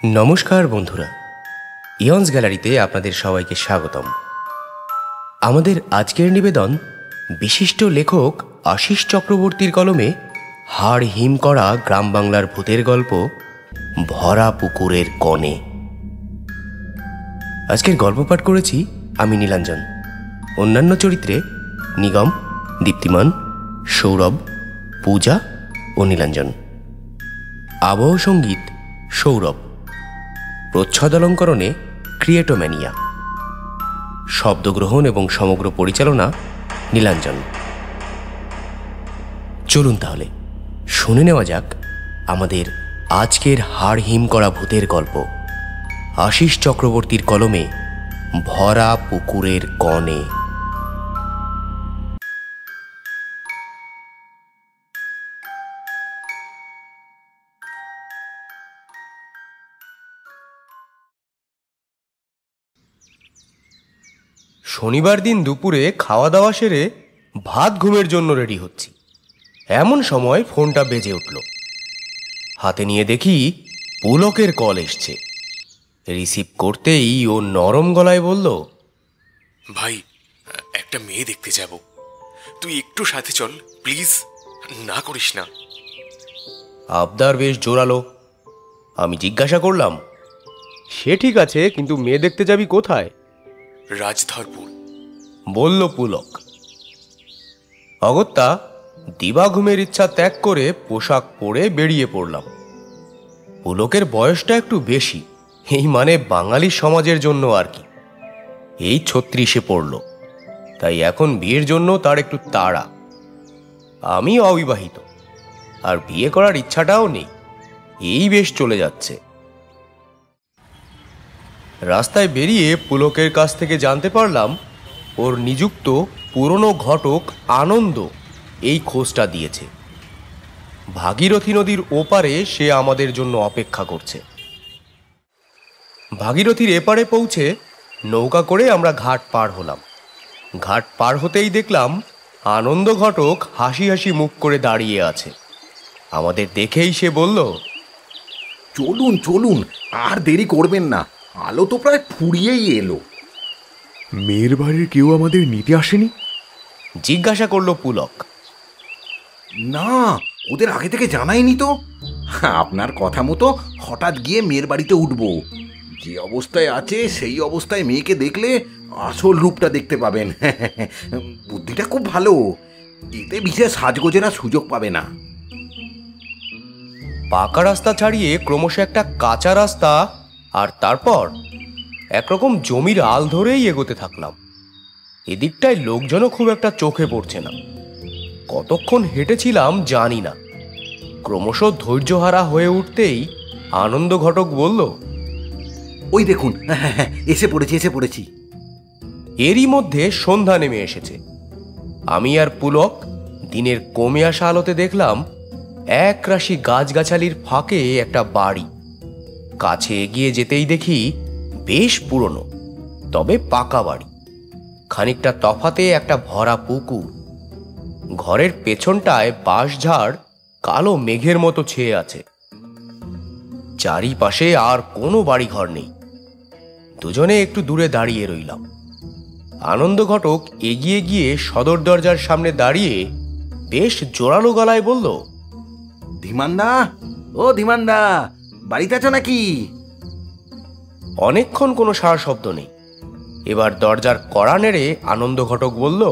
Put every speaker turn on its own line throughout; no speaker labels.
নমস্কার বন্ধুরা, ইয়ন্স গ্যালারিতে আপনাদের সবাইকে স্বাগতম। আমাদের আজকের নিবেদন বিশিষ্ট লেখক আশিস চক্রবর্তীর কলমে হাড় হিম করা গ্রাম বাংলার ভূতের গল্প ভরা পুকুরের কনে। আজকের গল্প পাঠ করেছি আমি নীলাঞ্জন। অন্যান্য চরিত্রে নিগম, দীপ্তিমান, সৌরভ, পূজা ও নীলাঞ্জন। আবহ সঙ্গীত সৌরভ, প্রচ্ছদালঙ্করণে ক্রিয়েটোম্যানিয়া, শব্দগ্রহণ এবং সমগ্র পরিচালনা নীলাঞ্জন। চলুন তাহলে শুনে নেওয়া যাক আমাদের আজকের হাড় হিম করা ভূতের গল্প আশিস চক্রবর্তীর কলমে ভরা পুকুরের কনে। শনিবার দিন দুপুরে খাওয়া দাওয়া সেরে ভাত ঘুমের জন্য রেডি হচ্ছি, এমন সময় ফোনটা বেজে উঠল। হাতে নিয়ে দেখি পুলকের কল এসছে। রিসিভ করতেই ও নরম গলায় বলল,
ভাই, একটা মেয়ে দেখতে যাব, তুই একটু সাথে চল প্লিজ, না করিস না।
আবদার বেশ জোরালো। আমি জিজ্ঞাসা করলাম, সে ঠিক আছে, কিন্তু মেয়ে দেখতে যাবি কোথায়?
রাজধরপুর,
বলল পুলক। অগত্যা দিবা ঘুমের ইচ্ছা ত্যাগ করে পোশাক পরে বেরিয়ে পড়লাম। পুলকের বয়সটা একটু বেশি, এই মানে বাঙালি সমাজের জন্য আর কি। এই 36-এ পড়ল, তাই এখন বিয়ের জন্য তার একটু তাড়া। আমি অবিবাহিত, আর বিয়ে করার ইচ্ছাটাও নেই। এই বেশ চলে যাচ্ছে। রাস্তায় বেরিয়ে পুলকের কাছ থেকে জানতে পারলাম ওর নিযুক্ত পুরনো ঘটক আনন্দ এই খোঁজটা দিয়েছে। ভাগীরথী নদীর ওপারে সে আমাদের জন্য অপেক্ষা করছে। ভাগীরথীর এপারে পৌঁছে নৌকা করে আমরা ঘাট পার হলাম। ঘাট পার হতেই দেখলাম আনন্দ ঘটক হাসি হাসি মুখ করে দাঁড়িয়ে আছে। আমাদের দেখেই সে বলল,
চলুন চলুন, আর দেরি করবেন না, আলো তো প্রায় ফুরিয়েই এলো।
মেয়ের বাড়ির কেউ আমাদের নিতে আসেনি?
জিজ্ঞাসা করলো পুলক।
না, ওদের আগে থেকে জানাইনি তো। আপনার কথা মতো হঠাৎ গিয়ে মেয়ের বাড়িতে উঠবো। যে অবস্থায় আছে সেই অবস্থায় মেয়েকে দেখলে আসল রূপটা দেখতে পাবেন। বুদ্ধিটা খুব ভালো, এতে বিশেষ সাজগোজের সুযোগ পাবে না।
পাকা রাস্তা ছাড়িয়ে ক্রমশ একটা কাঁচা রাস্তা, আর তারপর একরকম জমির আল ধরেই এগোতে থাকলাম। এদিকটায় লোকজনও খুব একটা চোখে পড়ছে না। কতক্ষণ হেঁটেছিলাম জানি না। ক্রমশ ধৈর্যহারা হয়ে উঠতেই আনন্দ ঘটক বলল,
ওই দেখুন, এসে পড়েছি।
এরই মধ্যে সন্ধ্যা নেমে এসেছে। আমি আর পুলক দিনের কমে আসা আলোতে দেখলাম এক রাশি গাছগাছালির ফাঁকে একটা বাড়ি। কাছে এগিয়ে যেতেই দেখি বেশ পুরনো, তবে পাকা বাড়ি। খানিকটা তফাতে একটা ভরা পুকুর। ঘরের পেছনটায় বাঁশঝাড় কালো মেঘের মতো ছেয়ে আছে। চারিপাশে আর কোনো বাড়ি ঘর নেই। দুজনে একটু দূরে দাঁড়িয়ে রইলাম। আনন্দ ঘটক এগিয়ে গিয়ে সদর দরজার সামনে দাঁড়িয়ে বেশ জোরালো গলায় বলল,
ধীমানদা, ও ধীমানদা, বাড়িতে আছো নাকি?
অনেকক্ষণ কোনো সাড়া শব্দ নেই। এবার দরজার কড়া নেড়ে আনন্দ ঘটক বলল,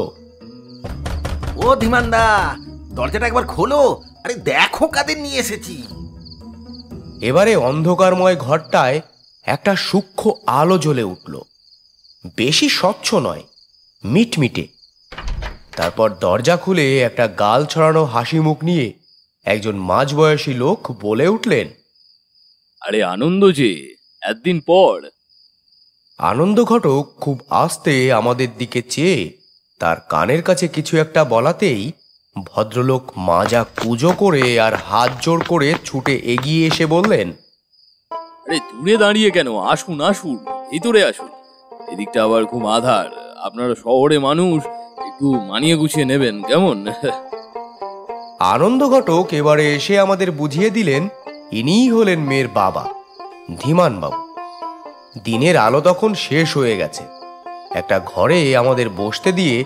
ও ধীমানদা, দরজাটা একবার খোলো, আরে দেখো কাদের নিয়ে এসেছি।
এবারে অন্ধকারময় ঘরটায় একটা সূক্ষ্ম আলো জ্বলে উঠল। বেশি স্বচ্ছ নয়, মিটমিটে। তারপর দরজা খুলে একটা গাল ছড়ানো হাসি মুখ নিয়ে একজন মাঝবয়সী লোক বলে উঠলেন,
আরে আনন্দ যে, একদিন পর।
আনন্দ ঘটক খুব আস্তে আমাদের দিকে চেয়ে তার কানের কাছে কিছু একটা বলাতেই ভদ্রলোক মাজা কুঁজো করে আর হাত জোড় করে ছুটে এগিয়ে এসে বললেন,
আরে দূরে দাঁড়িয়ে কেন, আসুন আসুন, ভিতরে আসুন। এদিকটা আবার খুব আধার, আপনারা শহরে মানুষ, একটু মানিয়ে গুছিয়ে নেবেন কেমন?
আনন্দ ঘটক এবারে এসে আমাদের বুঝিয়ে দিলেন ইনিই হলেন মেয়ের বাবা। ধীমান বাবু। দিনের আলো তখন শেষ হয়ে গেছে। একটা ঘরে আমাদের বসতে দিয়ে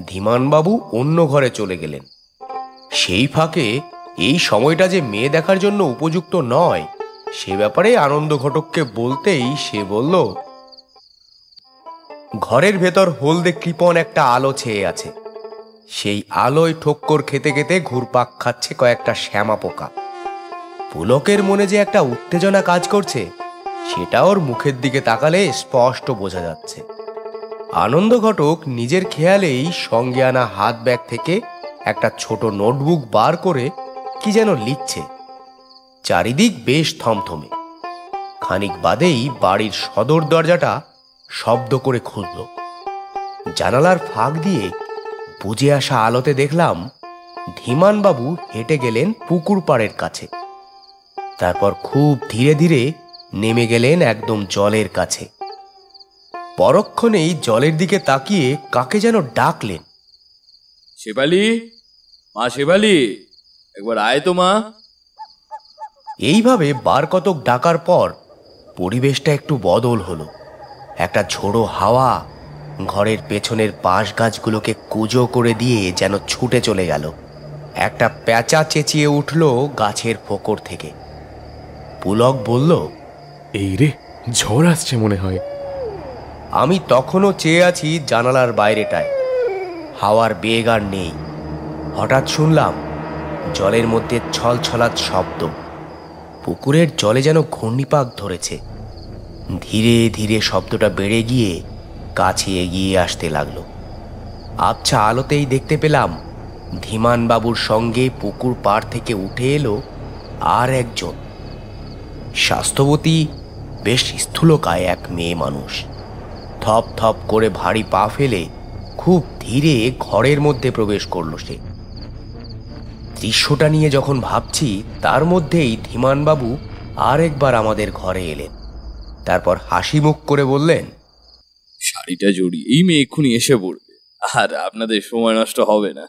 ধীমানবাবু অন্য ঘরে চলে গেলেন। সেই ফাঁকে এই সময়টা যে মেয়ে দেখার জন্য উপযুক্ত নয় সে ব্যাপারে আনন্দ ঘটককে বলতেই সে বলল, ঘরের ভেতর হলদে কৃপণ একটা আলো ছেয়ে আছে। সেই আলোয় ঠক্কর খেতে খেতে ঘুরপাক খাচ্ছে কয়েকটা শ্যামা পোকা। পুলকের মনে যে একটা উত্তেজনা কাজ করছে সেটা ওর মুখের দিকে তাকালে স্পষ্ট বোঝা যাচ্ছে। আনন্দ ঘটক নিজের খেয়ালেই সঙ্গে আনা হাত ব্যাগ থেকে একটা ছোট নোটবুক বার করে কি যেন লিখছে। চারিদিক বেশ থমথমে। খানিক বাদেই বাড়ির সদর দরজাটা শব্দ করে খুলল। জানালার ফাঁক দিয়ে বুঝে আসা আলোতে দেখলাম ধীমানবাবু হেঁটে গেলেন পুকুর পাড়ের কাছে। তারপর খুব ধীরে ধীরে নেমে গেলেন একদম জলের কাছে। পরক্ষণেই জলের দিকে তাকিয়ে কাকে যেন ডাকলেন,
শেফালি, মা শেফালি, একবার আয় তো মা।
এইভাবে বার কতক ডাকার পর পরিবেশটা একটু বদল হলো। একটা ঝোড়ো হাওয়া ঘরের পেছনের বাঁশ গাছগুলোকে কুজো করে দিয়ে যেন ছুটে চলে গেল। একটা প্যাঁচা চেঁচিয়ে উঠল গাছের ফোকর থেকে। পুলক বলল,
এই রে, ঝড় আসছে মনে হয়।
আমি তখনও চেয়ে আছি জানালার বাইরেটায়। হাওয়ার বেগ আর নেই। হঠাৎ শুনলাম জলের মধ্যে ছলছলাৎ শব্দ। পুকুরের জলে যেন ঘূর্ণিপাক ধরেছে। ধীরে ধীরে শব্দটা বেড়ে গিয়ে কাছে এগিয়ে আসতে লাগলো। আবছা আলোতেই দেখতে পেলাম ধীমানবাবুর সঙ্গে পুকুর পাড় থেকে উঠে এলো আর একজন স্বাস্থ্যবতী, বেশ স্থূলকায় এক মেয়ে মানুষ। থপ থপ করে ভারী পা ফেলে খুব ধীরে ঘরের মধ্যে প্রবেশ করলো সে। দৃশ্যটা নিয়ে যখন ভাবছি তার মধ্যেই ধীমানবাবু আর একবার আমাদের ঘরে এলেন। তারপর হাসি মুখ করে বললেন,
শাড়িটা জড়িয়ে এই মেয়ে এক্ষুনি এসে পড়বে, আর আপনাদের সময় নষ্ট হবে না।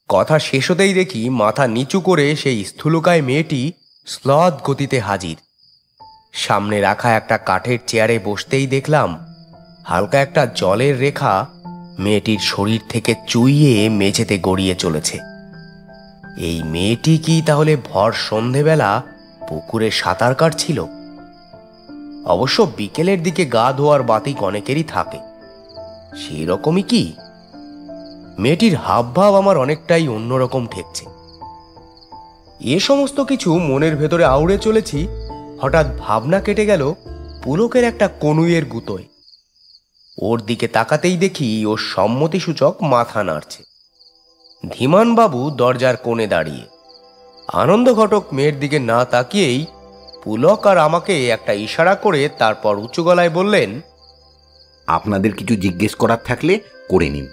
কথা শেষ হতেই দেখি মাথা নিচু করে সেই স্থূলকায় মেয়েটি স্লথ গতিতে হাজির। সামনে রাখা একটা কাঠের চেয়ারে বসতেই দেখলাম হালকা একটা জলের রেখা মেয়েটির শরীর থেকে চুইয়ে মেঝেতে গড়িয়ে চলেছে। এই মেয়েটি কি তাহলে ভর সন্ধেবেলা পুকুরে সাঁতার কাটছিল? অবশ্য বিকেলের দিকে গা ধোয়ার বাতিক অনেকেরই থাকে, সেই রকমই কি? মেয়েটির হাবভাব আমার অনেকটাই অন্যরকম ঠেকছে। এ সমস্ত কিছু মনের ভেতরে আউড়ে চলেছি, হঠাৎ ভাবনা কেটে গেল পুলকের একটা কনুইয়ের গুতোয়। ওর দিকে তাকাতেই দেখি ওর সম্মতিসূচক মাথা নাড়ছে। ধীমানবাবু দরজার কোণে দাঁড়িয়ে। আনন্দ ঘটক মেয়ের দিকে না তাকিয়েই পুলক আর আমাকে একটা ইশারা করে তারপর উঁচু গলায় বললেন,
আপনাদের কিছু জিজ্ঞেস করার থাকলে করে নিন।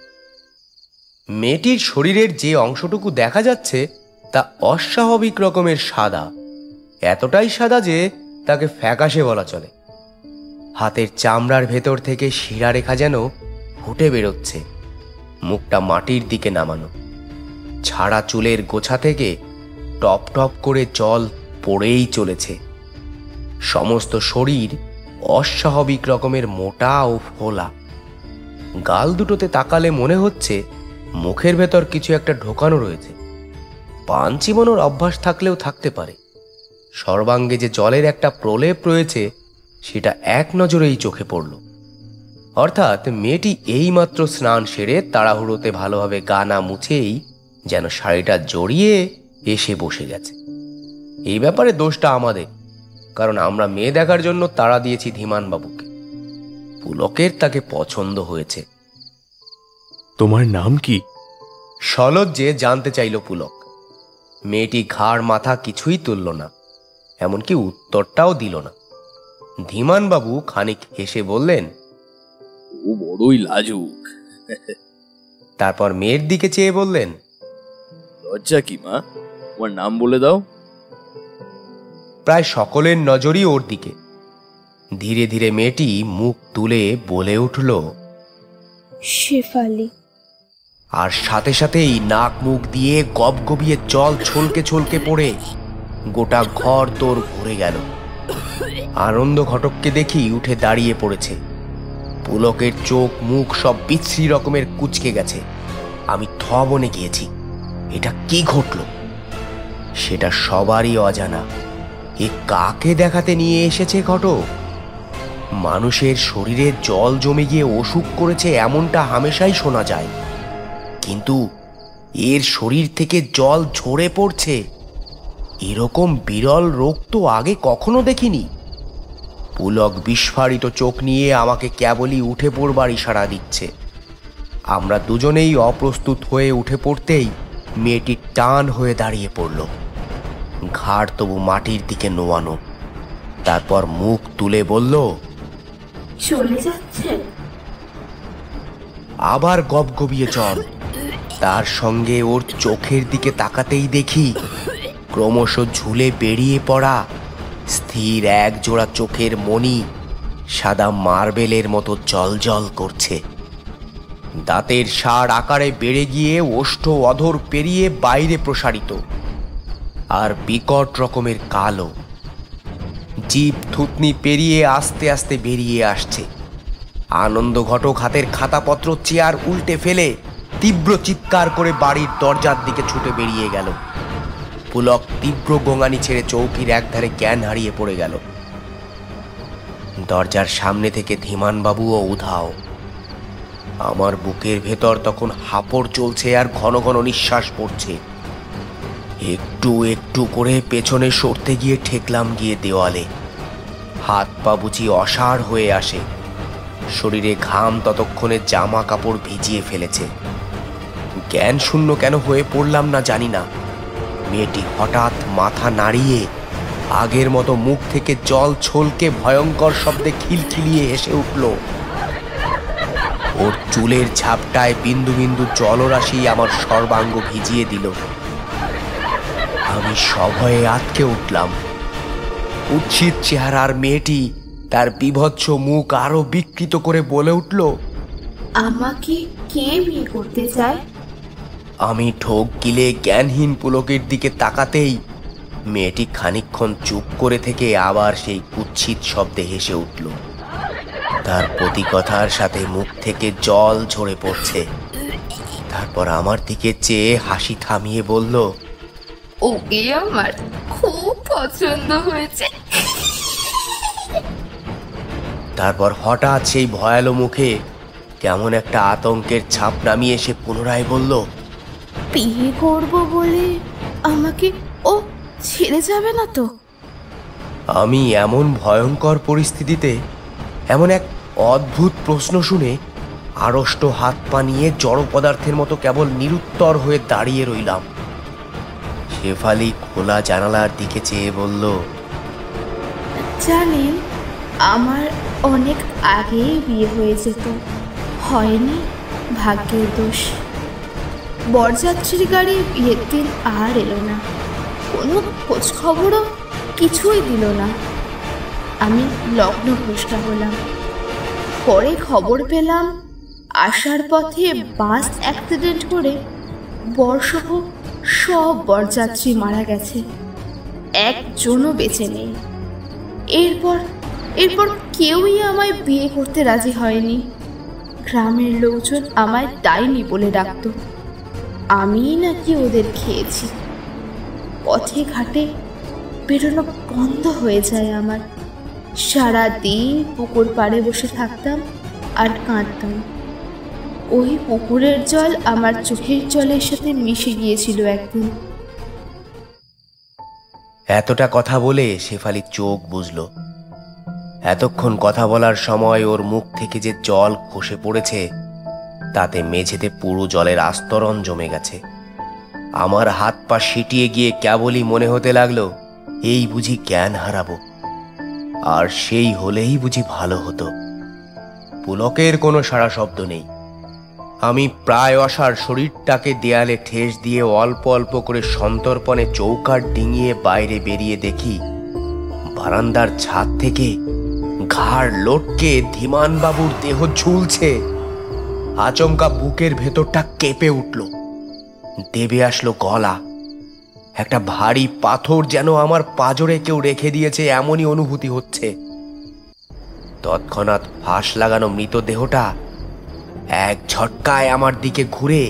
মেয়েটির শরীরের যে অংশটুকু দেখা যাচ্ছে তা অস্বাভাবিক রকমের সাদা। এতটাই সাদা যে তাকে ফ্যাকাশে বলা চলে। হাতের চামড়ার ভেতর থেকে শিরারেখা যেন ফুটে বেরোচ্ছে। মুখটা মাটির দিকে নামানো। ছাড়া চুলের গোছা থেকে টপ টপ করে জল পড়েই চলেছে। সমস্ত শরীর অস্বাভাবিক রকমের মোটা ও ফোলা। গাল দুটোতে তাকালে মনে হচ্ছে মুখের ভেতর কিছু একটা ঢোকানো রয়েছে। পান চিবানোর অভ্যাস থাকলেও থাকতে পারে। সর্বাঙ্গে যে জলের একটা প্রলেপ রয়েছে সেটা এক নজরেই চোখে পড়ল। অর্থাৎ মেয়েটি এইমাত্র স্নান সেরে তাড়াহুড়োতে ভালোভাবে গা না মুছেই যেন শাড়িটা জড়িয়ে এসে বসে গেছে। এই ব্যাপারে দোষটা আমাদের, কারণ আমরা মেয়ে দেখার জন্য তাড়া দিয়েছি ধীমানবাবুকে। পুলকের তাকে পছন্দ হয়েছে।
তোমার নাম কি?
সলজ্জে জানতে চাইল পুলক। মেয়েটি ঘাড় মাথা কিছুই তুলল না, এমনকি উত্তরটাও দিল না। ধীমানবাবু খানিক হেসে বললেন,
ও বড়ই লাজুক।
তারপর মেয়ের দিকে চেয়ে বললেন,
লজ্জা কি মা, তোমার নাম বলে দাও।
প্রায় সকলের নজরই ওর দিকে। ধীরে ধীরে মেয়েটি মুখ তুলে বলে উঠল,
শেফালি।
আর সাথে সাথেই নাক মুখ দিয়ে গবগবিয়ে জল ছলকে ছলকে পড়ে গোটা ঘর তোর ভরে গেল। আনন্দ ঘটককে দেখি উঠে দাঁড়িয়ে পড়েছে। পুলকের চোখ মুখ সব বিশ্রী রকমের কুঁচকে গেছে। আমি বনে গিয়েছি, এটা কি ঘটল সেটা সবারই অজানা। এ কাকে দেখাতে নিয়ে এসেছে ঘটক? মানুষের শরীরে জল জমে গিয়ে অসুখ করেছে এমনটা হামেশাই শোনা যায়, কিন্তু এর শরীর থেকে জল ঝরে পড়ছে এরকম বিরল রোগ তো আগে কখনো দেখিনি। পুলক বিস্ফারিত চোখ নিয়ে আমাকে কেবলই উঠে পড়বার ইশারা দিচ্ছে। আমরা দুজনেই অপ্রস্তুত হয়ে উঠে পড়তেই মেয়েটি টান হয়ে দাঁড়িয়ে পড়ল, ঘাড় তবু মাটির দিকে নোয়ানো। তারপর মুখ তুলে বলল,
চলে যাচ্ছে?
আবার গবগবিয়ে চল। তার সঙ্গে ওর চোখের দিকে তাকাতেই দেখি ক্রমশ ঝুলে বেরিয়ে পড়া স্থির এক জোড়া চোখের মণি সাদা মার্বেলের মতো জলজল করছে। দাঁতের সার আকারে বেড়ে গিয়ে ওষ্ঠ অধর পেরিয়ে বাইরে প্রসারিত, আর বিকট রকমের কালো। জিভ থুতনি পেরিয়ে আস্তে আস্তে বেরিয়ে আসছে। আনন্দ ঘটক হাতের খাতাপত্র চেয়ার উল্টে ফেলে তীব্র চিৎকার করে বাড়ির দরজার দিকে ছুটে বেরিয়ে গেল। পুলক তীব্র গোঙানি ছেড়ে চৌকির একধারে জ্ঞান হারিয়ে পড়ে গেল। দরজার সামনে থেকে ধীমানবাবুও উধাও। আমার বুকের ভেতর তখন হাঁপড় চলছে আর ঘন ঘন নিঃশ্বাস পড়ছে। একটু একটু করে পেছনে সরতে গিয়ে ঠেকলাম গিয়ে দেওয়ালে। হাত পা বুঝি অসাড় হয়ে আসে। শরীরে ঘাম ততক্ষণে জামা কাপড় ভিজিয়ে ফেলেছে। জ্ঞান শূন্য কেন হয়ে পড়লাম না জানি না। মেয়েটি হঠাৎ মাথা নাড়িয়ে আগের মতো মুখ থেকে জল ছলকে ভয়ঙ্কর শব্দে খিলখিলিয়ে হেসে উঠল। ওর চুলের ঝাপটায় বিন্দু বিন্দু জলরাশি আমার সর্বাঙ্গ ভিজিয়ে দিল। আমি সভয়ে আটকে উঠলাম। উচ্ছিত চেহারার মেয়েটি তার বিভৎস মুখ আরো বিকৃত করে বলে উঠল,
আমাকে কে বিয়ে করতে চায়?
আমি ঠোক গিলে জ্ঞানহীন পুলকের দিকে তাকাতেই মেয়েটি খানিকক্ষণ চুপ করে থেকে আবার সেই কুৎসিত শব্দে হেসে উঠল। তার প্রতি কথার সাথে মুখ থেকে জল ঝরে পড়ছে। তারপর আমার দিকে চেয়ে হাসি থামিয়ে বলল,
ওকে আমার খুব পছন্দ হয়েছে।
তারপর হঠাৎ সেই ভয়ালো মুখে কেমন একটা আতঙ্কের ছাপ নামিয়ে এসে পুনরায় বলল,
বিয়ে করব বলে আমাকে ও ছেড়ে যাবে না তো?
আমি এমন ভয়ঙ্কর পরিস্থিতিতে এমন এক অদ্ভুত প্রশ্ন শুনে আড়ষ্ট হাত পা নিয়ে জড় পদার্থের মতো কেবল নিরুত্তর হয়ে দাঁড়িয়ে রইলাম। শেফালি খোলা জানালার দিকে চেয়ে বলল,
জানেন, আমার অনেক আগেই বিয়ে হয়ে যেত, হয়নি, ভাগ্যের দোষ। বরযাত্রীর গাড়ি বিয়ের দিন আর এলো না, কোনো খোঁজ খবরও কিছুই দিল না। আমি লগ্ন ভ্রষ্টা হলাম। পরে খবর পেলাম আসার পথে বাস অ্যাক্সিডেন্ট করে বরসহ সব বরযাত্রী মারা গেছে, একজনও বেঁচে নেই। এরপর কেউই আমায় বিয়ে করতে রাজি হয়নি। গ্রামের লোকজন আমায় ডাইনি বলে ডাকত। আমিই নাকি ওদের খেয়েছি। পথে ঘাটে বেরোনো বন্ধ হয়ে যায় আমার। সারাদিন পুকুর পাড়ে বসে থাকতাম আর কাঁদতাম। ওই পুকুরের জল আমার চোখের জলের সাথে মিশে গিয়েছিল একদিন।
এতটা কথা বলে শেফালি চোখ বুঝল। এতক্ষণ কথা বলার সময় ওর মুখ থেকে যে জল খসে পড়েছে তাতে মেঝেতে পুরো জলের আস্তরণ জমে গেছে। আমার হাত পা সিটিয়ে গিয়ে কেবলই মনে হতে লাগলো এই বুঝি জ্ঞান হারাবো, আর সেই হলেই বুঝি ভালো হতো। পুলকের কোনো সাড়া শব্দ নেই। আমি প্রায় অসাড় শরীরটাকে দেয়ালে ঠেস দিয়ে অল্প অল্প করে সন্তর্পণে চৌকাঠ ডিঙিয়ে বাইরে বেরিয়ে দেখি বারান্দার ছাদ থেকে ঘাড় লটকে ধীমানবাবুর দেহ ঝুলছে। আচমকা বুকের ভেতরটা কেঁপে উঠল, দেবে আসলো গলা। একটা ভারী পাথর যেন আমার পাঁজরে কেউ রেখে দিয়েছে এমনই অনুভূতি হচ্ছে। তৎক্ষণাৎ ফাঁস লাগানো মৃতদেহটা এক ঝটকায় আমার দিকে ঘুরে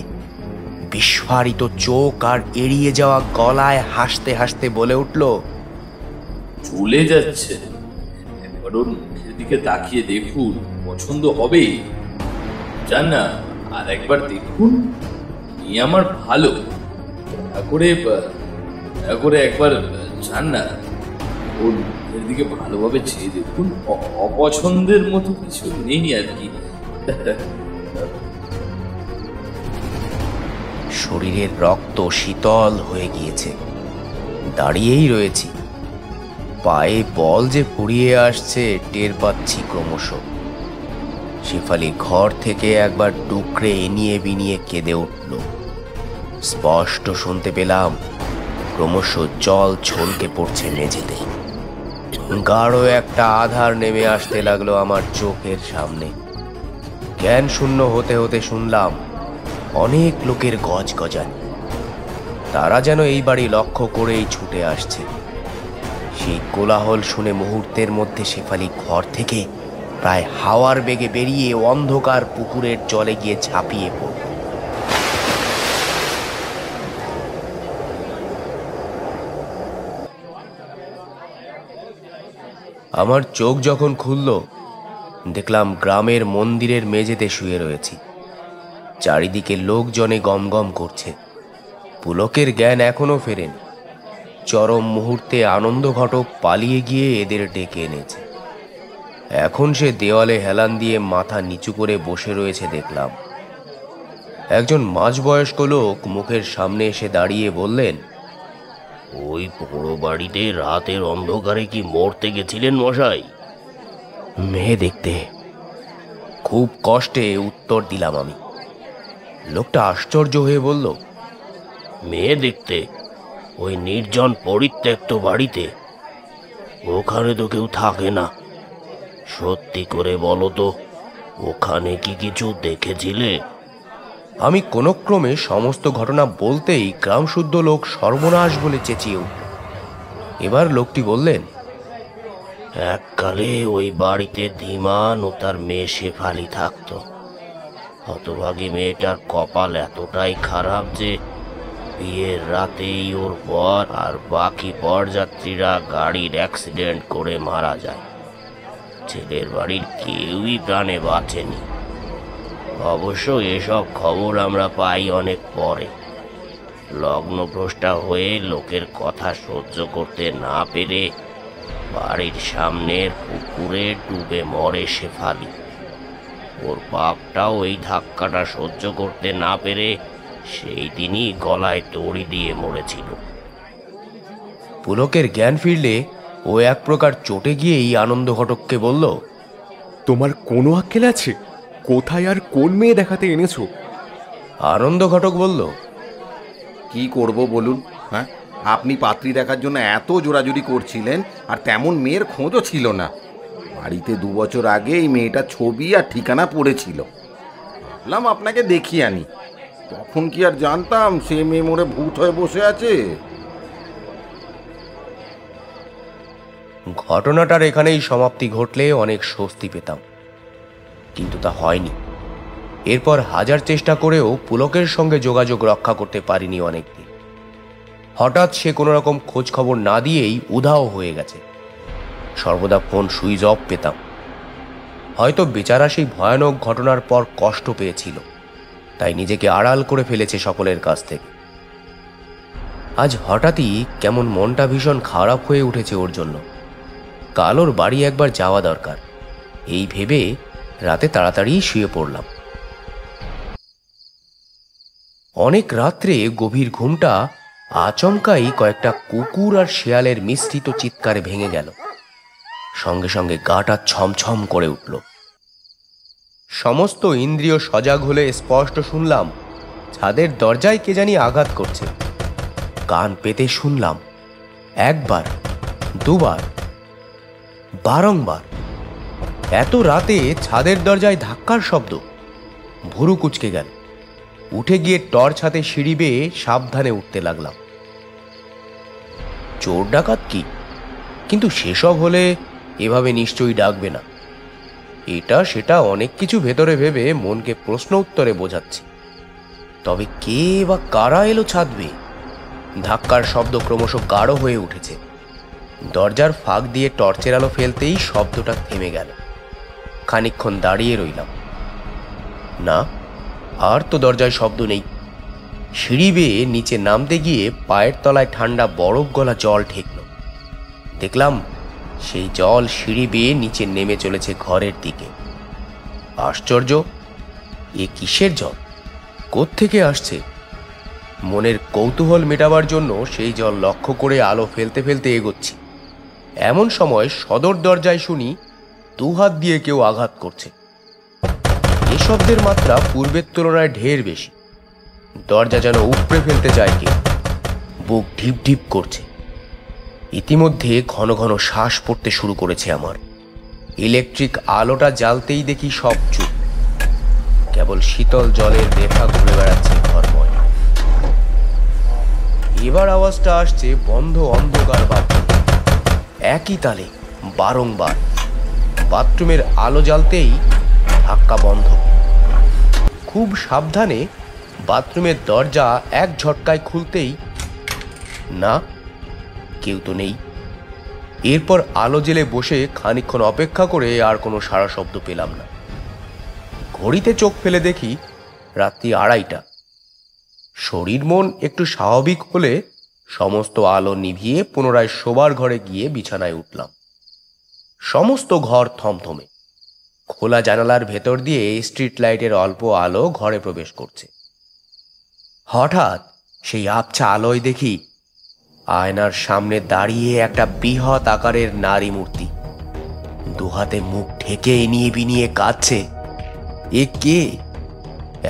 বিস্ফারিত চোখ আর এড়িয়ে যাওয়া গলায় হাসতে হাসতে বলে উঠল,
চলে যাচ্ছে। একবার ওর মুখের দিকে তাকিয়ে দেখুন, পছন্দ হবে। জান না, আর একবার দেখুন, এই আমার ভালো। দয়া করে একবার জান না, ওর মুখের দিকে ভালোভাবে চেয়ে দেখুন। অপছন্দের মতো কিছু নেই আর কি।
শরীরের রক্ত শীতল হয়ে গিয়েছে। দাঁড়িয়েই রয়েছি, পায়ে বল যে ফুরিয়ে আসছে টের পাচ্ছি ক্রমশ। শেফালি ঘর থেকে একবার ডুকরে এনিয়ে বিনিয়ে কেঁদে উঠল। স্পষ্ট শুনতে পেলাম ক্রমশ জল ছলকে পড়ছে মেঝেতে। গাঢ় একটা আধার নেমে আসতে লাগলো আমার চোখের সামনে। জ্ঞান শূন্য হতে হতে শুনলাম অনেক লোকের গজগজানি। তারা যেন এই বাড়ি লক্ষ্য করেই ছুটে আসছে। সেই কোলাহল শুনে মুহূর্তের মধ্যে শেফালি ঘর থেকে প্রায় হাওয়ার বেগে বেরিয়ে অন্ধকার পুকুরের জলে গিয়ে ঝাঁপিয়ে পড়ল। আমার চোখ যখন খুলল, দেখলাম গ্রামের মন্দিরের মেঝেতে শুয়ে রয়েছি। চারিদিকে লোকজনে গমগম করছে। পুলকের জ্ঞান এখনো ফেরেনি। চরম মুহূর্তে আনন্দ ঘটক পালিয়ে গিয়ে এদের ডেকে এনেছে। এখন সে দেওয়ালে হেলান দিয়ে মাথা নিচু করে বসে রয়েছে দেখলাম। একজন মাঝবয়স্ক লোক মুখের সামনে এসে দাঁড়িয়ে বললেন,
ওই পোড়ো বাড়িতে রাতের অন্ধকারে কি মরতে গেছিলেন মশাই?
মেয়ে দেখতে। খুব কষ্টে উত্তর দিলাম আমি। লোকটা আশ্চর্য হয়ে বলল,
মেয়ে দেখতে? ওই নির্জন পরিত্যক্ত বাড়িতে? ওখানে তো কেউ থাকে না। সত্যি করে বলো তো, ওখানে কি কিছু দেখেছিলে?
আমি কোনো ক্রমে সমস্ত ঘটনা বলতেই গ্রামশুদ্ধ লোক সর্বনাশ বলে চেঁচিয়ে উঠল। এবার লোকটি বললেন,
এককালে ওই বাড়িতে ধীমান ও তার মেয়ে শেফালি থাকতো। হতভাগী মেয়েটার কপাল এতটাই খারাপ যে বিয়ের রাতেই ওর বর আর বাকি বরযাত্রীরা গাড়ির অ্যাক্সিডেন্ট করে মারা যায়। ছেলের বাড়ির কেউই প্রাণে বাঁচেনি। অবশ্য এসব খবর আমরা পাই অনেক পরে। লগ্নভ্রষ্টা হয়ে লোকের কথা সহ্য করতে না পেরে বাড়ির সামনের পুকুরে ডুবে মরে শেফালি। ওর বাপটাও এই ধাক্কাটা সহ্য করতে না পেরে সেই দিনই গলায় দড়ি দিয়ে মরেছিল।
পুলকের জ্ঞান ফিরলে ও এক প্রকার চটে গিয়েই আনন্দ ঘটককে বলল,
তোমার কোনো আক্কেল আছে? কোথায় আর কোন মেয়ে দেখাতে এনেছো?
আনন্দ ঘটক বলল,
কি করব বলুন? হ্যাঁ, আপনি পাত্রী দেখার জন্য এত জোরাজুরি করছিলেন, আর তেমন মেয়ের খোঁজও ছিল না। বাড়িতে 2 বছর আগে এই মেয়েটার ছবি আর ঠিকানা পড়েছিল। ভাবলাম আপনাকে দেখিয়ে আনি। তখন কি আর জানতাম সে মেয়ে মরে ভূত হয়ে বসে আছে।
ঘটনাটার এখানেই সমাপ্তি ঘটলে অনেক স্বস্তি পেতাম, কিন্তু তা হয়নি। এরপর হাজার চেষ্টা করেও পুলকের সঙ্গে যোগাযোগ রক্ষা করতে পারিনি অনেকদিন। হঠাৎ সে কোনো রকম খোঁজ খবর না দিয়েই উধাও হয়ে গেছে। সর্বদা ফোন সুইচ অফ পেতাম। হয়তো বেচারা সেই ভয়ানক ঘটনার পর কষ্ট পেয়েছিল, তাই নিজেকে আড়াল করে ফেলেছে সকলের কাছ থেকে। আজ হঠাৎই কেমন মনটা ভীষণ খারাপ হয়ে উঠেছে ওর জন্য। কাল ওর বাড়ি একবার যাওয়া দরকার, এই ভেবে রাতে তাড়াতাড়ি শুয়ে পড়লাম। অনেক রাত্রে গভীর ঘুমটা আচমকাই কয়েকটা কুকুর আর শেয়ালের মিশ্রিত চিৎকারে ভেঙে গেল। সঙ্গে সঙ্গে গাটা ছমছম করে উঠল। সমস্ত ইন্দ্রিয় সজাগ হলে স্পষ্ট শুনলাম ছাদের দরজায় কে জানি আঘাত করছে। কান পেতে শুনলাম একবার, দুবার, বারংবার। এত রাতে ছাদের দরজায় ধাক্কার শব্দ। ভুরু কুচকে গেল। উঠে গিয়ে টর্চ হাতে সিঁড়ি বেয়ে সাবধানে উঠতে লাগলাম। চোর ডাকাত কি, কিন্তু সেসব হলে এভাবে নিশ্চয়ই ডাকবে না। এটা সেটা অনেক কিছু ভেতরে ভেবে মনকে প্রশ্ন উত্তরে বোঝাচ্ছে। তবে কে বা কারা এলো ছাদবে? ধাক্কার শব্দ ক্রমশ গাঢ় হয়ে উঠেছে। দরজার ফাঁক দিয়ে টর্চের আলো ফেলতেই শব্দটা থেমে গেল। খানিকক্ষণ দাঁড়িয়ে রইলাম। না, আর তো দরজায় শব্দ নেই। সিঁড়ি বেয়ে নিচে নামতে গিয়ে পায়ের তলায় ঠান্ডা বরফ গলা জল ঠেকল। দেখলাম সেই জল সিঁড়ি বেয়ে নিচে নেমে চলেছে ঘরের দিকে। আশ্চর্য, এ কিসের জল? কোত্থেকে আসছে? মনের কৌতূহল মেটাবার জন্য সেই জল লক্ষ্য করে আলো ফেলতে ফেলতে এগোচ্ছি। এমন সময় সদর দরজায় শুনি দুহাত দিয়ে কেউ আঘাত করছে। এ শব্দের মাত্রা পূর্বের তুলনায় ঢের বেশি। দরজা যেন উপড়ে ফেলতে চায় কেউ। বুক ঢিপ ঢিপ করছে। ইতিমধ্যে ঘন ঘন শ্বাস পড়তে শুরু করেছে আমার। ইলেকট্রিক আলোটা জ্বালতেই দেখি সব চুপ। কেবল শীতল জলের রেখা ঘুরে বেড়াচ্ছে ঘরময়। এবার আওয়াজটা আসছে বন্ধ অন্ধকার বাথরুম। একই তালে বারংবার। বাথরুমের আলো জ্বালতেই ধাক্কা বন্ধ। খুব সাবধানে বাথরুমের দরজা এক ঝটকায় খুলতেই না, কেউ তো নেই। এরপর আলো জ্বেলে বসে খানিকক্ষণ অপেক্ষা করে আর কোনো সাড়া শব্দ পেলাম না। ঘড়িতে চোখ ফেলে দেখি রাত্রি 2:30। শরীর মন একটু স্বাভাবিক হলে সমস্ত আলো নিভিয়ে পুনরায় শোবার ঘরে গিয়ে বিছানায় উঠলাম। সমস্ত ঘর থমথমে। খোলা জানালার ভেতর দিয়ে স্ট্রিট লাইটের অল্প আলো ঘরে প্রবেশ করছে। হঠাৎ সেই আবছা আলোয় দেখি আয়নার সামনে দাঁড়িয়ে একটা বৃহৎ আকারের নারী মূর্তি। দুহাতে মুখ ঢেকে এনিয়ে বিনিয়ে কাঁদছে। এ কে?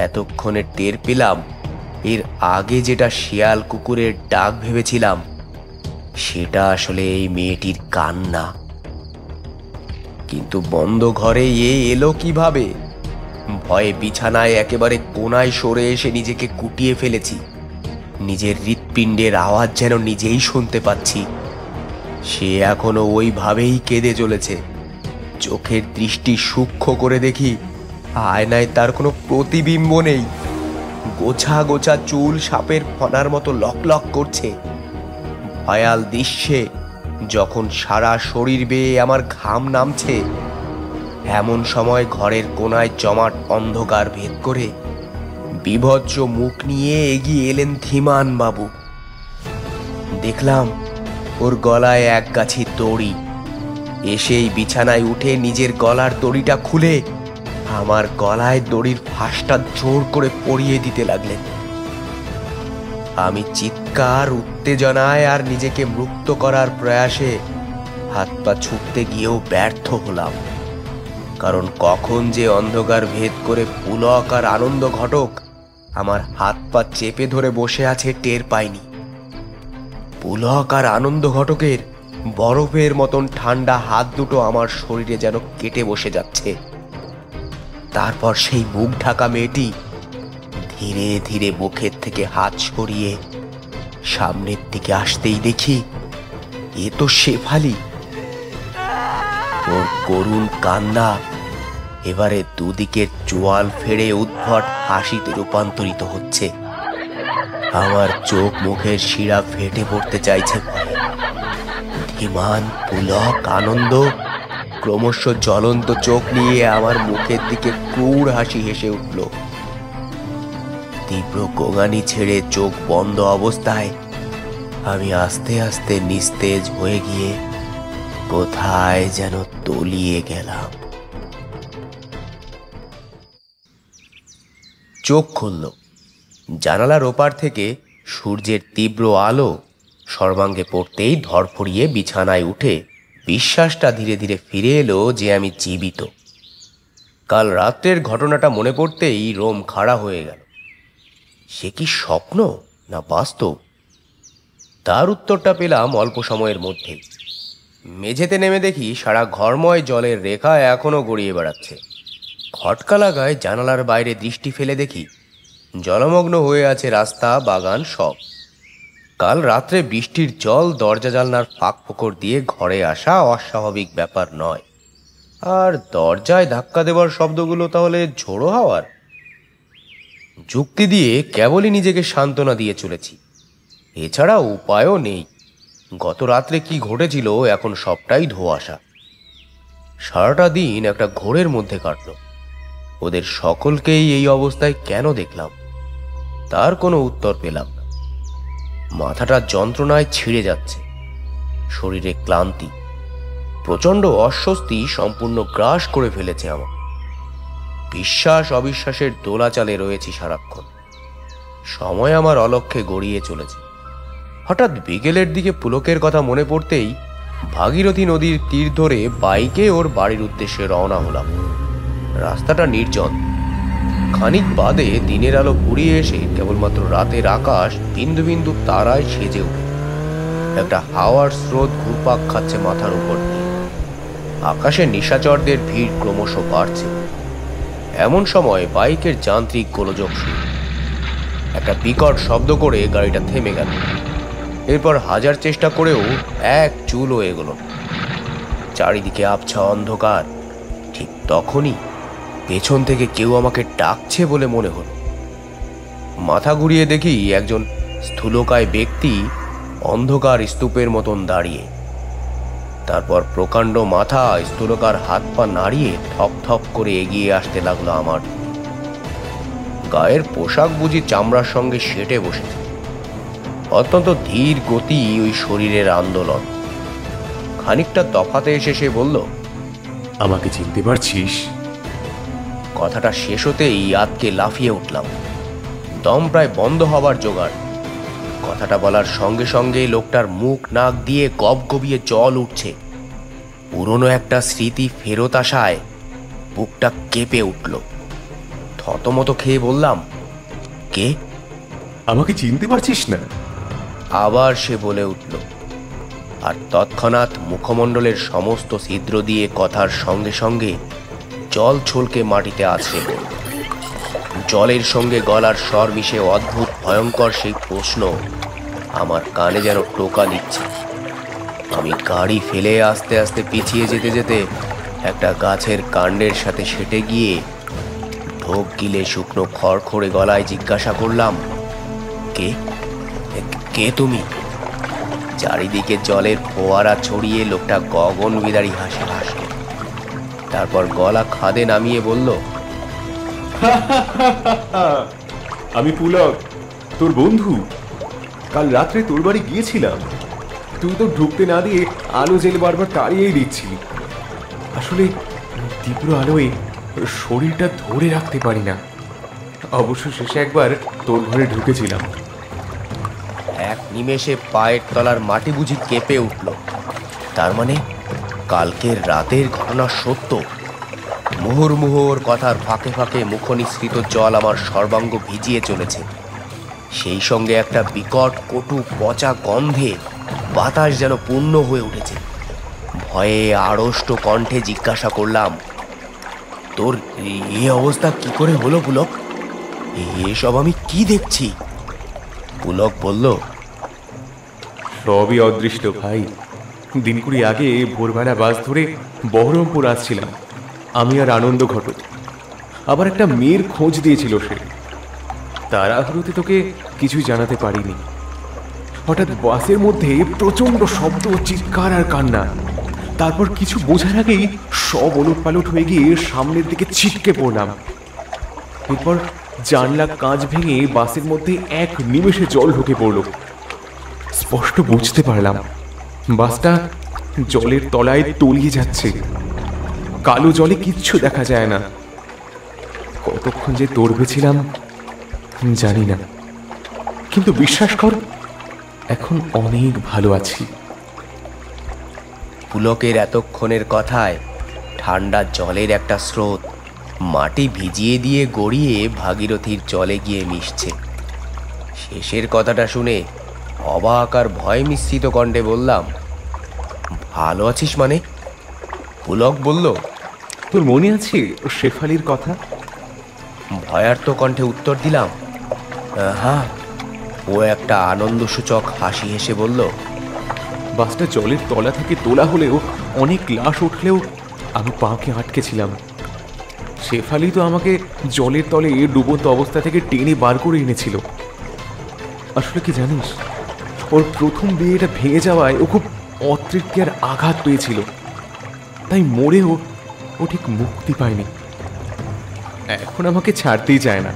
এতক্ষণে টের পেলাম এর আগে যেটা শিয়াল কুকুরের ডাক ভেবেছিলাম সেটা আসলে এই মেয়েটির কান্না। কিন্তু বন্ধ ঘরে এ এলো কিভাবে? ভয়ে বিছানায় একেবারে কোনায় সরে এসে নিজেকে কুটিয়ে ফেলেছি। নিজের হৃৎপিণ্ডের আওয়াজ যেন নিজেই শুনতে পাচ্ছি। সে এখনো ওইভাবেই কেঁদে চলেছে। চোখের দৃষ্টি সূক্ষ্ম করে দেখি আয়নায় তার কোনো প্রতিবিম্ব নেই। গোছা গোছা চুল সাপের ফনার মতো লকলক করছে। ভয়াল দৃশ্যে যখন সারা শরীর বেয়ে আমার ঘাম নামছে, এমন সময় ঘরের কোনায় জমাট অন্ধকার ভেদ করে বিভৎস মুখ নিয়ে এগিয়ে এলেন ধীমান বাবু। দেখলাম ওর গলায় এক গাছি দড়ি। এসেই বিছানায় উঠে নিজের গলার দড়িটা খুলে আমার গলায় দড়ির ফাঁসটা জোর করে পরিয়ে দিতে লাগলেন। আমি চিৎকার, উত্তেজনায় আর নিজেকে মুক্ত করার প্রয়াসে হাত পা ছুটতে গিয়েও ব্যর্থ হলাম। কারণ কখন যে অন্ধকার ভেদ করে পুলক আর আনন্দ ঘটক আমার হাত পা চেপে ধরে বসে আছে টের পাইনি। পুলক আর আনন্দ ঘটকের বরফের মতন ঠান্ডা হাত দুটো আমার শরীরে যেন কেটে বসে যাচ্ছে। তারপর সেই মুখ ঢাকা মেয়েটি ধীরে ধীরে বুকের থেকে হাত সরিয়ে সামনের দিকে আসতেই দেখি এ তো শেফালি। ওর করুণ কান্না এবারে দুদিকের চোয়াল ফেড়ে উদ্ভট হাসিতে রূপান্তরিত হচ্ছে। আমার চোখ মুখের শিরা ফেটে পড়তে চাইছে ভয়ে। ধীমান, পুলক, আনন্দ ক্রমশ জ্বলন্ত চোখ নিয়ে আমার মুখের দিকে ক্রূর হাসি হেসে উঠল। তীব্র গোঙানি ছেড়ে চোখ বন্ধ অবস্থায় আমি আস্তে আস্তে নিস্তেজ হয়ে গিয়ে কোথায় যেন তলিয়ে গেলাম। চোখ খুলল। জানালার ওপার থেকে সূর্যের তীব্র আলো সর্বাঙ্গে পড়তেই ধরফড়িয়ে বিছানায় উঠে বিশ্বাসটা ধীরে ধীরে ফিরে এলো যে আমি জীবিত। কাল রাত্রের ঘটনাটা মনে পড়তেই রোম খাড়া হয়ে গেল। সে কি স্বপ্ন না বাস্তব? তার উত্তরটা পেলাম অল্প সময়ের মধ্যেই। মেঝেতে নেমে দেখি সারা ঘরময় জলের রেখা এখনো গড়িয়ে বেড়াচ্ছে। খটকা লাগায় জানালার বাইরে দৃষ্টি ফেলে দেখি জলমগ্ন হয়ে আছে রাস্তা, বাগান সব। কাল রাত্রে বৃষ্টির জল দরজা জানলার ফাঁক ফোকর দিয়ে ঘরে আসা অস্বাভাবিক ব্যাপার নয়। আর দরজায় ধাক্কা দেওয়ার শব্দগুলো তাহলে ঝোড়ো হাওয়ার? যুক্তি দিয়ে কেবলই নিজেকে সান্ত্বনা দিয়ে চলেছি, এছাড়া উপায়ও নেই। গত রাত্রে কি ঘটেছিল এখন সবটাই ধোঁয়াশা। সারাটা দিন একটা ঘোরের মধ্যে কাটল। ওদের সকলকেই এই অবস্থায় কেন দেখলাম তার কোনো উত্তর পেলাম না। মাথাটা যন্ত্রণায় ছিঁড়ে যাচ্ছে, শরীরে ক্লান্তি, প্রচণ্ড অস্বস্তি সম্পূর্ণ গ্রাস করে ফেলেছে আমার। বিশ্বাস অবিশ্বাসের দোলাচালে রয়েছি সারাক্ষণ। সময় আমার অলক্ষ্যে গড়িয়ে চলেছে। হঠাৎ বিকেলের দিকে পুলকের কথা মনে পড়তেই ভাগীরথী নদীর তীর ধরে বাইকে ওর বাড়ির উদ্দেশ্যে রওনা হলাম। রাস্তাটা নির্জন। খানিক বাদে দিনের আলো ফুরিয়ে এসে কেবলমাত্র রাতের আকাশ বিন্দু বিন্দু তারায় সেজে উঠে। একটা হাওয়ার স্রোত ঘুরপাক খাচ্ছে মাথার উপর দিয়ে। আকাশে নিশাচরদের ভিড় ক্রমশ বাড়ছে। এমন সময় বাইকের যান্ত্রিক গোলযোগ শুরু। একটা বিকট শব্দ করে গাড়িটা থেমে গেল। এরপর হাজার চেষ্টা করেও এক চুলও এগোলো না। চারিদিকে আবছা অন্ধকার। ঠিক তখনই পেছন থেকে কেউ আমাকে ডাকছে বলে মনে হলো। মাথা ঘুরিয়ে দেখি একজন স্থূলকায় ব্যক্তি অন্ধকার স্তূপের মতন দাঁড়িয়ে। তারপর প্রকাণ্ড মাথা স্থূলকার হাত পা নাড়িয়ে থপ থপ করে এগিয়ে আসতে লাগলো আমার। গায়ের পোশাক বুঝি চামড়ার সঙ্গে সেটে বসেছে। অত্যন্ত ধীর গতি ওই শরীরের আন্দোলন। খানিকটা তফাতে এসে সে বলল,
আমাকে চিনতে পারছিস?
কথাটা শেষ হতেই আতকে লাফিয়ে উঠলাম। দম প্রায় বন্ধ হবার জোগাড়। কথাটা বলার সঙ্গে সঙ্গে লোকটার মুখ নাক দিয়ে গবগবিয়ে জল উঠছে। পুরনো একটা স্মৃতি ফেরত আসায় বুকটা কেঁপে উঠল। থতমত খেয়ে বললাম, কে?
আমাকে চিনতে পারছিস না?
আবার সে বলে উঠল, আর তৎক্ষণাৎ মুখমণ্ডলের সমস্ত ছিদ্র দিয়ে কথার সঙ্গে সঙ্গে জল ছলকে মাটিতে আছড়ে পড়ল। জলের সঙ্গে গলার স্বর মিশে অদ্ভুত ভয়ঙ্কর সেই প্রশ্ন আমার কানে যেন টোকা দিচ্ছে। আমি গাড়ি ফেলে আস্তে আস্তে পিছিয়ে যেতে যেতে একটা গাছের কাণ্ডের সাথে সেটে গিয়ে ঢোক গিলে শুকনো খড়খড়ে গলায় জিজ্ঞাসা করলাম, কে? কে তুমি? চারিদিকে জলের ফোয়ারা ছড়িয়ে লোকটা গগন বিদারী হাসি হাসল। তারপর গলা খাদে নামিয়ে বলল,
আমি পুলক, তোর বন্ধু। কাল রাত্রে তোর বাড়ি গিয়েছিলাম। তুই তো ঢুকতে না দিয়ে আলো জেলে বারবার তাড়িয়েই দিচ্ছিলি। আসলে তীব্র আলোয় শরীরটা ধরে রাখতে পারি না। অবশ্য শেষে একবার তোর ঘরে ঢুকেছিলাম।
এক নিমেষে পায়ের তলার মাটি বুঝি কেঁপে উঠল। তার মানে কালকের রাতের ঘটনা সত্য। মুহুর্মুহুর কথার ফাঁকে ফাঁকে মুখনিসৃত জল আমার সর্বাঙ্গ ভিজিয়ে চলেছে। সেই সঙ্গে একটা বিকট কটু পচা গন্ধে বাতাস যেন পূর্ণ হয়ে উঠেছে। ভয়ে আড়ষ্ট কণ্ঠে জিজ্ঞাসা করলাম, তোর এই অবস্থা কি করে হলো পুলক? এসব আমি কি দেখছি? পুলক বলল,
সবই অদৃষ্ট ভাই। দিন কুড়ি আগে ভোরবেলা বাস ধরে বহরমপুর আসছিলাম আমি আর আনন্দ ঘটক। আবার একটা মেয়ের খোঁজ দিয়েছিল সে। তাড়াহুড়োতে তোকে কিছুই জানাতে পারিনি। হঠাৎ বাসের মধ্যে প্রচন্ড শব্দ, চিৎকার আর কান্না। তারপর কিছু বোঝার আগেই সব ওলটপালট হয়ে গিয়ে সামনের দিকে ছিটকে পড়লাম। এরপর জানলা কাঁচ ভেঙে বাসের মধ্যে এক নিমেষে জল ঢুকে পড়ল। স্পষ্ট বুঝতে পারলাম বাসটা জলের তলায় তলিয়ে যাচ্ছে। কালো জলে কিচ্ছু দেখা যায় না। কতক্ষণ যে দৌড়বেছিলাম জানি না, কিন্তু বিশ্বাস কর এখন অনেক ভালো আছি।
পুলকের এতক্ষণের কথায় ঠান্ডা জলের একটা স্রোত মাটি ভিজিয়ে দিয়ে গড়িয়ে ভাগীরথীর জলে গিয়ে মিশছে। শেষের কথাটা শুনে অবাক আর ভয় মিশ্রিত কণ্ঠে বললাম, ভালো আছিস মানে? পুলক বলল,
তোর মনে আছে শেফালির কথা?
ভয়ার্ত কণ্ঠে উত্তর দিলাম, হ্যাঁ। ও একটা আনন্দসূচক হাসি হেসে বলল,
বাসটা জলের তলা থেকে তোলা হলেও অনেক লাশ উঠলেও আমি পাকে আটকেছিলাম। শেফালি তো আমাকে জলের তলে ডুবন্ত অবস্থা থেকে টেনে বার করে এনেছিল। আসলে কি জানিস, ওর প্রথম বিয়েটা ভেঙে যাওয়ায় ও খুব অতৃপ্তি আর আঘাত পেয়েছিল, তাই মরেও ও ঠিক মুক্তি পায়নি। এখন আমাকে ছাড়তেই চায় না,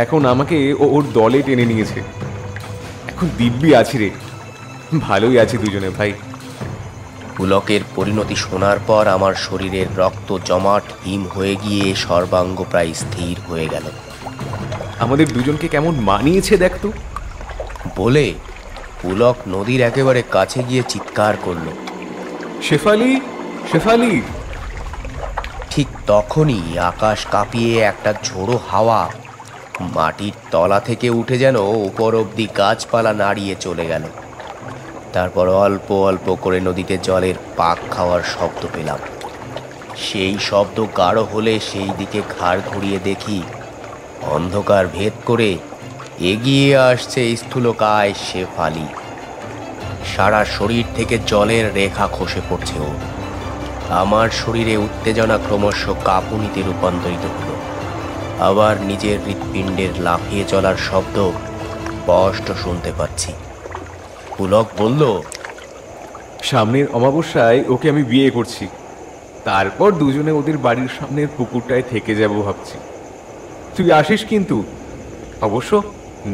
এখন আমাকে ওর দলে টেনে নিয়েছে। এখন দিব্যি আছি রে, ভালোই আছি দুজনে ভাই।
পুলকের পরিণতি শোনার পর আমার শরীরের রক্ত জমাট হিম হয়ে গিয়ে সর্বাঙ্গ প্রায় স্থির হয়ে গেল।
আমাদের দুজনকে কেমন মানিয়েছে দেখতো
বলে পুলক নদীর একেবারে কাছে গিয়ে চিৎকার করল,
শেফালি, শেফালি।
ঠিক তখনই আকাশ কাঁপিয়ে একটা ঝোড়ো হাওয়া মাটির তলা থেকে উঠে যেন উপর অব্দি গাছপালা নাড়িয়ে চলে গেল। তারপর অল্প অল্প করে নদীতে জলের পাক খাওয়ার শব্দ পেলাম। সেই শব্দ গাঢ় হলে সেই দিকে ঘাড় ঘুরিয়ে দেখি অন্ধকার ভেদ করে এগিয়ে আসছে স্থূলকায় শেফালি। সারা শরীর থেকে জলের রেখা খসে পড়ছে ও। আমার শরীরে উত্তেজনা ক্রমশ কাঁপুনিতে রূপান্তরিত হলো। আবার নিজের হৃৎপিণ্ডের লাফিয়ে চলার শব্দ স্পষ্ট শুনতে পাচ্ছি। পুলক বলল,
সামনের অমাবস্যায় ওকে আমি বিয়ে করছি, তারপর দুজনে ওদের বাড়ির সামনের পুকুরটায় থেকে যাব ভাবছি। তুই আসিস কিন্তু, অবশ্য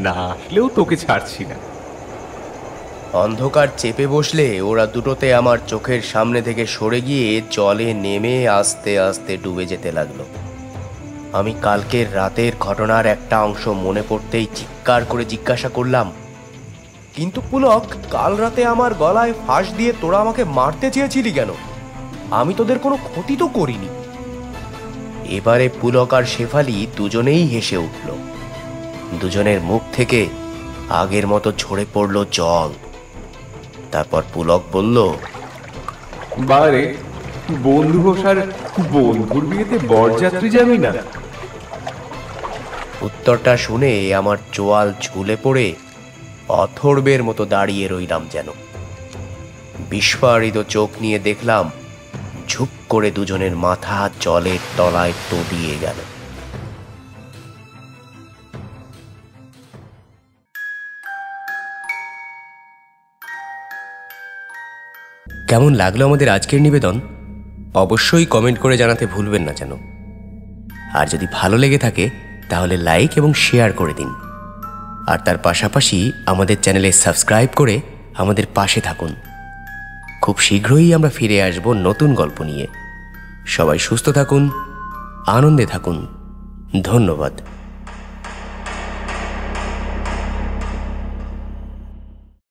না আসলেও তোকে ছাড়ছি না।
অন্ধকার চেপে বসলে ওরা দুটোতে আমার চোখের সামনে থেকে সরে গিয়ে জলে নেমে আস্তে আস্তে ডুবে যেতে লাগলো। আমি কালকের রাতের ঘটনার একটা অংশ মনে পড়তেই চিৎকার করে জিজ্ঞাসা করলাম, কিন্তু পুলক, কাল রাতে আমার গলায় ফাঁস দিয়ে তোরা আমাকে মারতে চেয়েছিলি কেন? আমি তোদের কোনো ক্ষতি তো করিনি। এবারে পুলক আর শেফালি দুজনেই হেসে উঠল। দুজনের মুখ থেকে আগের মতো ঝরে পড়ল জল। তারপর পুলক বলল,
বারে বন্ধু হোসার বন্ধুর বিয়েতে বরযাত্রী যাবি না?
উত্তরটা শুনে আমার চোয়াল ঝুলে পড়ে অথর্বের মতো দাঁড়িয়ে রইলাম যেন। বিস্ফারিত চোখ নিয়ে দেখলাম ঝুপ করে দুজনের মাথা জলের তলায় তলিয়ে গেল। কেমন লাগলো আমাদের আজকের নিবেদন? অবশ্যই কমেন্ট করে জানাতে ভুলবেন না যেন। আর যদি ভালো লেগে থাকে তাহলে লাইক এবং শেয়ার করে দিন। আর তার পাশাপাশি আমাদের চ্যানেলে সাবস্ক্রাইব করে আমাদের পাশে থাকুন। খুব শীঘ্রই আমরা ফিরে আসব নতুন গল্প নিয়ে। সবাই সুস্থ থাকুন, আনন্দে থাকুন। ধন্যবাদ।